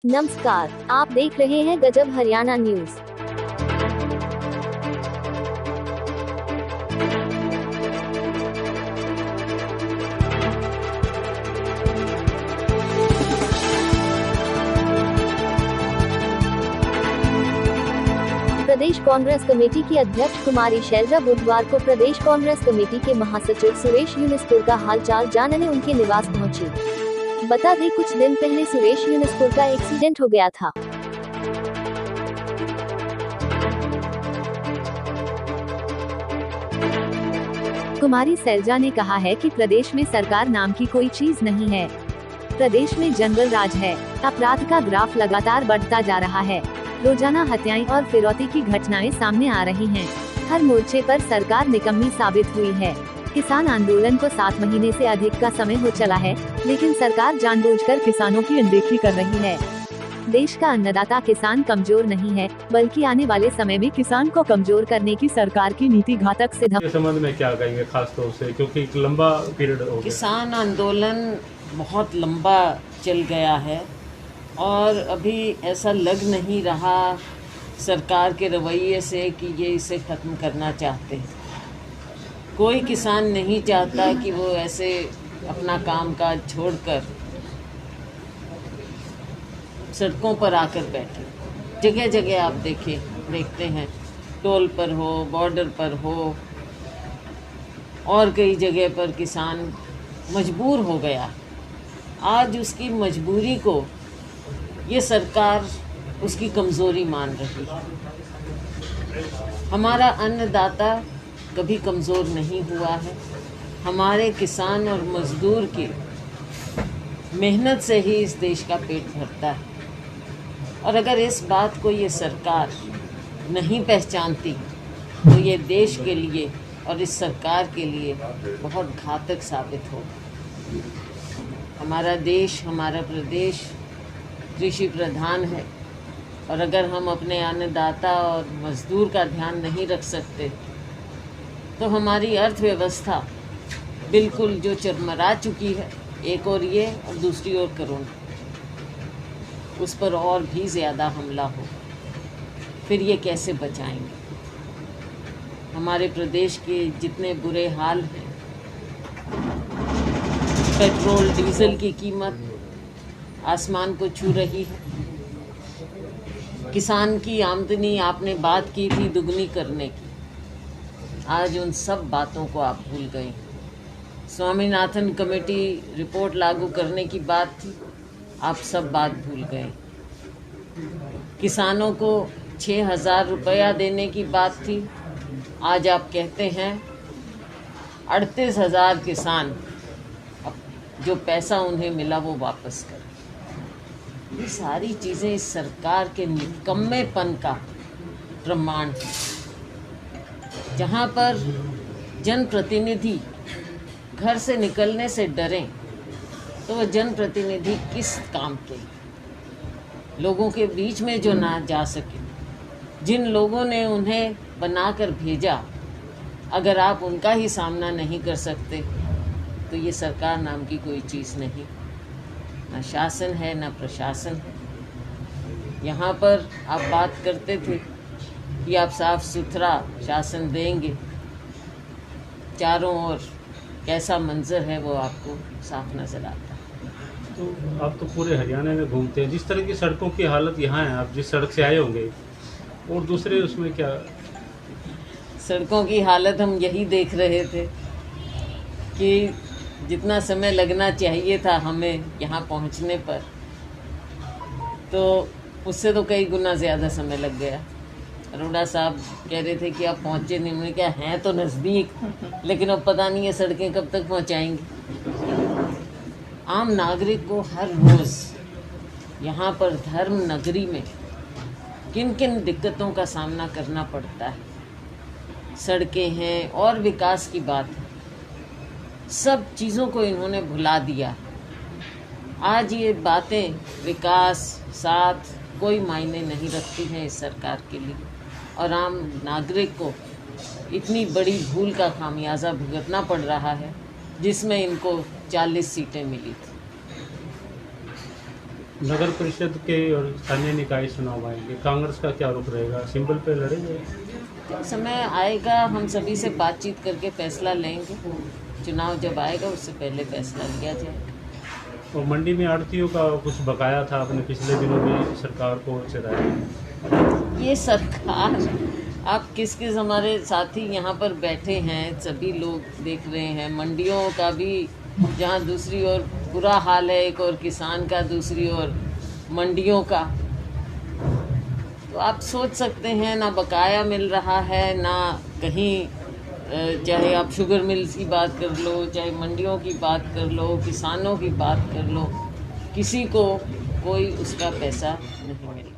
नमस्कार, आप देख रहे हैं गजब हरियाणा न्यूज। प्रदेश कांग्रेस कमेटी की अध्यक्ष कुमारी शैलजा बुधवार को प्रदेश कांग्रेस कमेटी के महासचिव सुरेश यूनुसपुर का हालचाल जानने उनके निवास पहुंची। बता दें, कुछ दिन पहले सुरेश यूनुसपुर का एक्सीडेंट हो गया था। कुमारी शैलजा ने कहा है कि प्रदेश में सरकार नाम की कोई चीज नहीं है। प्रदेश में जंगल राज है। अपराध का ग्राफ लगातार बढ़ता जा रहा है। रोजाना हत्याएं और फिरौती की घटनाएं सामने आ रही हैं। हर मोर्चे पर सरकार निकम्मी साबित हुई है। किसान आंदोलन को 7 महीने से अधिक का समय हो चला है, लेकिन सरकार जानबूझकर किसानों की अनदेखी कर रही है। देश का अन्नदाता किसान कमजोर नहीं है, बल्कि आने वाले समय में किसान को कमजोर करने की सरकार की नीति घातक सिद्ध। इस संबंध में क्या कहेंगे खास तौर से, क्योंकि एक लंबा पीरियड हो गया। किसान आंदोलन बहुत लंबा चल गया है और अभी ऐसा लग नहीं रहा सरकार के रवैये से कि ये इसे ख़त्म करना चाहते हैं। कोई किसान नहीं चाहता कि वो ऐसे अपना कामकाज छोड़कर सड़कों पर आकर बैठे। जगह जगह आप देखते हैं, टोल पर हो, बॉर्डर पर हो और कई जगह पर किसान मजबूर हो गया। आज उसकी मजबूरी को ये सरकार उसकी कमज़ोरी मान रही है। हमारा अन्नदाता कभी कमज़ोर नहीं हुआ है। हमारे किसान और मज़दूर की मेहनत से ही इस देश का पेट भरता है। और अगर इस बात को ये सरकार नहीं पहचानती तो ये देश के लिए और इस सरकार के लिए बहुत घातक साबित होगा। हमारा देश, हमारा प्रदेश कृषि प्रधान है और अगर हम अपने अन्नदाता और मज़दूर का ध्यान नहीं रख सकते तो हमारी अर्थव्यवस्था बिल्कुल जो चरमरा चुकी है, एक और ये और दूसरी ओर कोरोना, उस पर और भी ज़्यादा हमला हो, फिर ये कैसे बचाएंगे। हमारे प्रदेश के जितने बुरे हाल हैं, पेट्रोल डीजल की कीमत आसमान को छू रही है। किसान की आमदनी आपने बात की थी दुगनी करने की, आज उन सब बातों को आप भूल गए। स्वामीनाथन कमेटी रिपोर्ट लागू करने की बात थी, आप सब बात भूल गए। किसानों को 6,000 रुपया देने की बात थी, आज आप कहते हैं 38,000 किसान जो पैसा उन्हें मिला वो वापस करें। ये सारी चीज़ें इस सरकार के निकम्मेपन का प्रमाण है। जहाँ पर जनप्रतिनिधि घर से निकलने से डरें तो वह जनप्रतिनिधि किस काम के, लोगों के बीच में जो ना जा सके, जिन लोगों ने उन्हें बनाकर भेजा, अगर आप उनका ही सामना नहीं कर सकते तो ये सरकार नाम की कोई चीज़ नहीं। ना शासन है, ना प्रशासन है। यहाँ पर आप बात करते थे कि आप साफ सुथरा शासन देंगे, चारों ओर कैसा मंजर है वो आपको साफ नज़र आता है। तो आप तो पूरे हरियाणा में घूमते हैं, जिस तरह की सड़कों की हालत यहाँ है, आप जिस सड़क से आए होंगे, और दूसरे उसमें क्या सड़कों की हालत हम यही देख रहे थे कि जितना समय लगना चाहिए था हमें यहाँ पहुँचने पर, तो उससे तो कई गुना ज़्यादा समय लग गया। अरोड़ा साहब कह रहे थे कि आप पहुँचे नहीं, उन्होंने क्या हैं तो नज़दीक, लेकिन अब पता नहीं है सड़कें कब तक पहुँचाएंगी। आम नागरिक को हर रोज़ यहाँ पर धर्म नगरी में किन किन दिक्कतों का सामना करना पड़ता है। सड़कें हैं और विकास की बात है, सब चीज़ों को इन्होंने भुला दिया। आज ये बातें विकास साथ कोई मायने नहीं रखती हैं इस सरकार के लिए, और आम नागरिक को इतनी बड़ी भूल का खामियाजा भुगतना पड़ रहा है जिसमें इनको 40 सीटें मिली थी। नगर परिषद के और स्थानीय निकाय चुनाव आएंगे, कांग्रेस का क्या रुख रहेगा? सिंबल पे लड़ेंगे? जब समय आएगा हम सभी से बातचीत करके फैसला लेंगे। चुनाव जब आएगा उससे पहले फैसला लिया जाएगा। और मंडी में आड़तियों का कुछ बकाया था, आपने पिछले दिनों भी सरकार को चलाया। ये सरकार, आप किस हमारे साथी यहाँ पर बैठे हैं, सभी लोग देख रहे हैं। मंडियों का भी जहाँ दूसरी ओर बुरा हाल है, एक और किसान का, दूसरी ओर मंडियों का, तो आप सोच सकते हैं ना बकाया मिल रहा है ना कहीं। चाहे आप शुगर मिल्स की बात कर लो, चाहे मंडियों की बात कर लो, किसानों की बात कर लो, किसी को कोई उसका पैसा नहीं मिल रहा।